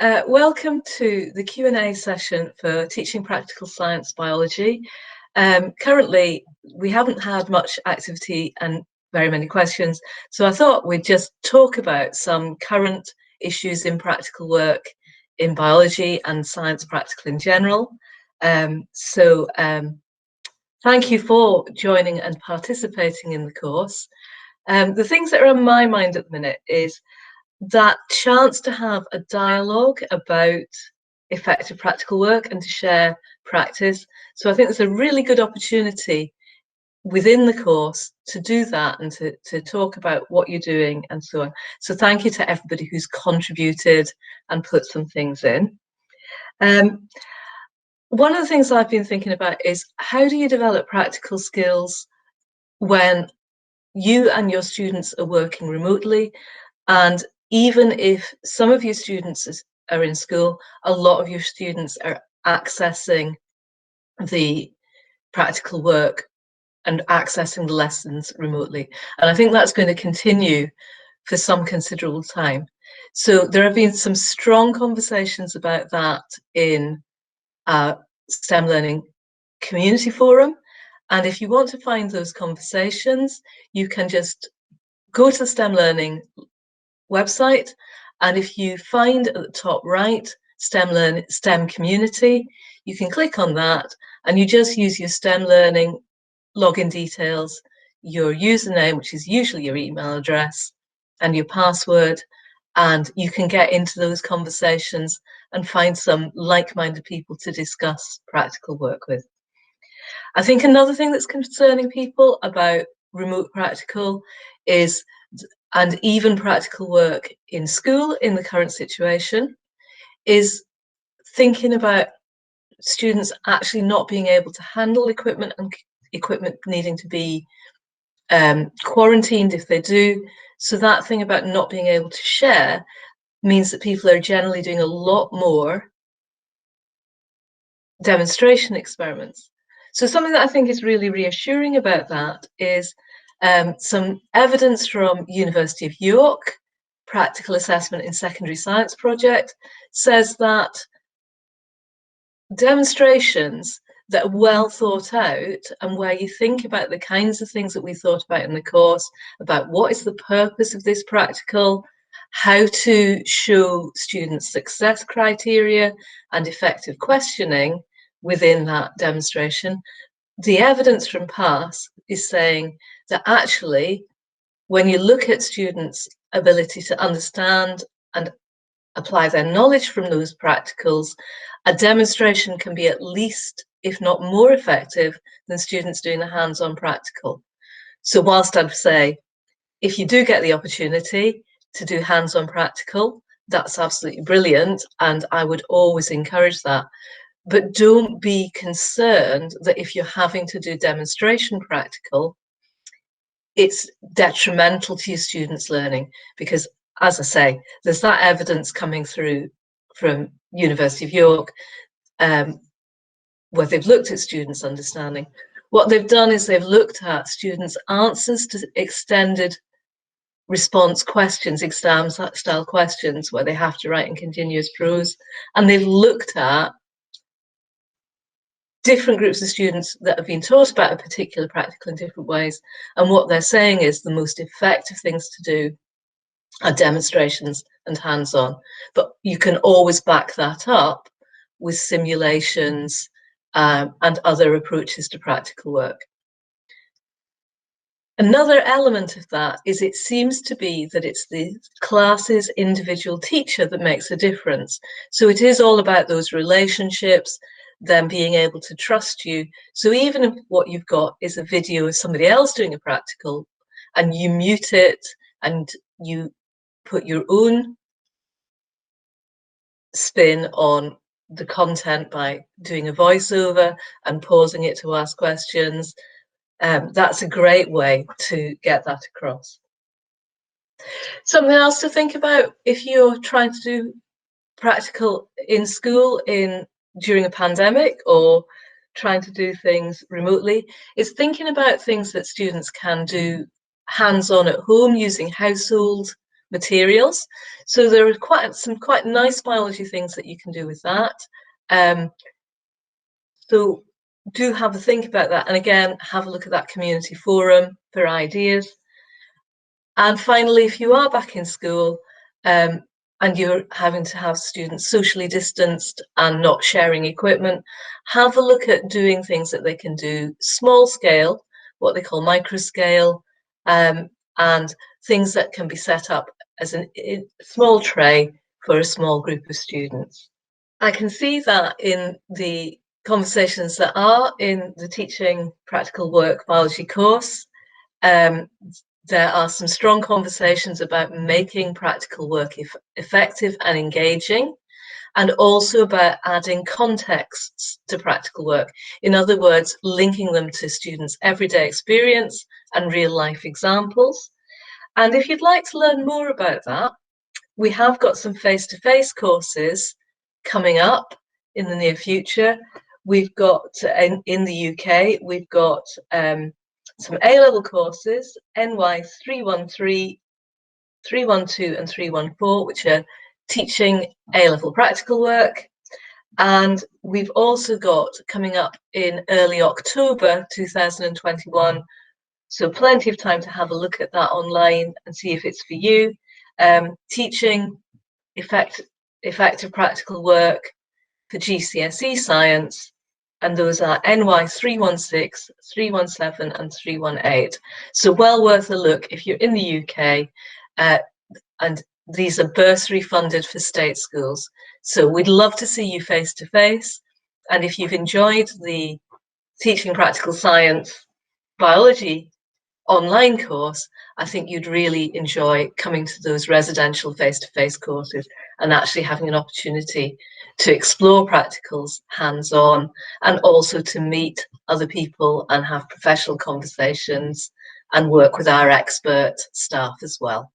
Welcome to the Q&A session for Teaching Practical Science Biology. Currently, we haven't had much activity and very many questions, so I thought we'd just talk about some current issues in practical work in biology and science practical in general. Thank you for joining and participating in the course. The things that are on my mind at the minute is that chance to have a dialogue about effective practical work and to share practice. So I think there's a really good opportunity within the course to do that and to talk about what you're doing and so on. So thank you to everybody who's contributed and put some things in. One of the things I've been thinking about is how do you develop practical skills when you and your students are working remotely, and even if some of your students are in school, a lot of your students are accessing the practical work and accessing the lessons remotely. And I think that's going to continue for some considerable time. So there have been some strong conversations about that in our STEM Learning Community Forum. And if you want to find those conversations, you can just go to the STEM Learning website, and if you find at the top right STEM community, you can click on that and you just use your STEM Learning login details, your username, which is usually your email address, and your password, and you can get into those conversations and find some like-minded people to discuss practical work with. I think another thing that's concerning people about remote practical is, and even practical work in school in the current situation, is thinking about students actually not being able to handle equipment and equipment needing to be quarantined if they do. So that thing about not being able to share means that people are generally doing a lot more demonstration experiments. So something that I think is really reassuring about that is some evidence from University of York, Practical Assessment in Secondary Science project, says that demonstrations that are well thought out and where you think about the kinds of things that we thought about in the course, about what is the purpose of this practical, how to show students success criteria and effective questioning within that demonstration, the evidence from PASS is saying that actually, when you look at students' ability to understand and apply their knowledge from those practicals, a demonstration can be at least, if not more effective than students doing a hands-on practical. So whilst I'd say, if you do get the opportunity to do hands-on practical, that's absolutely brilliant, and I would always encourage that. But don't be concerned that if you're having to do demonstration practical, it's detrimental to your students' learning, because, as I say, there's that evidence coming through from University of York where they've looked at students' understanding. What they've done is they've looked at students' answers to extended response questions, exam-style questions, where they have to write in continuous prose, and they've looked at different groups of students that have been taught about a particular practical in different ways. And what they're saying is the most effective things to do are demonstrations and hands-on. But you can always back that up with simulations and other approaches to practical work. Another element of that is it seems to be that it's the class's individual teacher that makes a difference. So it is all about those relationships, them being able to trust you. So even if what you've got is a video of somebody else doing a practical and you mute it and you put your own spin on the content by doing a voiceover and pausing it to ask questions, that's a great way to get that across. Something else to think about if you're trying to do practical in school during a pandemic or trying to do things remotely is thinking about things that students can do hands-on at home using household materials. So there are some quite nice biology things that you can do with that. So do have a think about that, and again, have a look at that community forum for ideas. And finally, if you are back in school and you're having to have students socially distanced and not sharing equipment, have a look at doing things that they can do small scale, what they call micro scale, and things that can be set up as a small tray for a small group of students. I can see that in the conversations that are in the Teaching Practical Work biology course. There are some strong conversations about making practical work effective and engaging, and also about adding contexts to practical work. In other words, linking them to students' everyday experience and real-life examples. And if you'd like to learn more about that, we have got some face-to-face courses coming up in the near future. We've got, in the UK, we've got some A-level courses, NY313, 312 and 314, which are teaching A-level practical work. And we've also got, coming up in early October 2021, so plenty of time to have a look at that online and see if it's for you, teaching effective practical work for GCSE science, and those are NY316, 317 and 318. So well worth a look if you're in the UK, and these are bursary funded for state schools. So we'd love to see you face to face, and if you've enjoyed the Teaching Practical Science biology online course, I think you'd really enjoy coming to those residential face-to-face courses and actually having an opportunity to explore practicals hands-on, and also to meet other people and have professional conversations and work with our expert staff as well.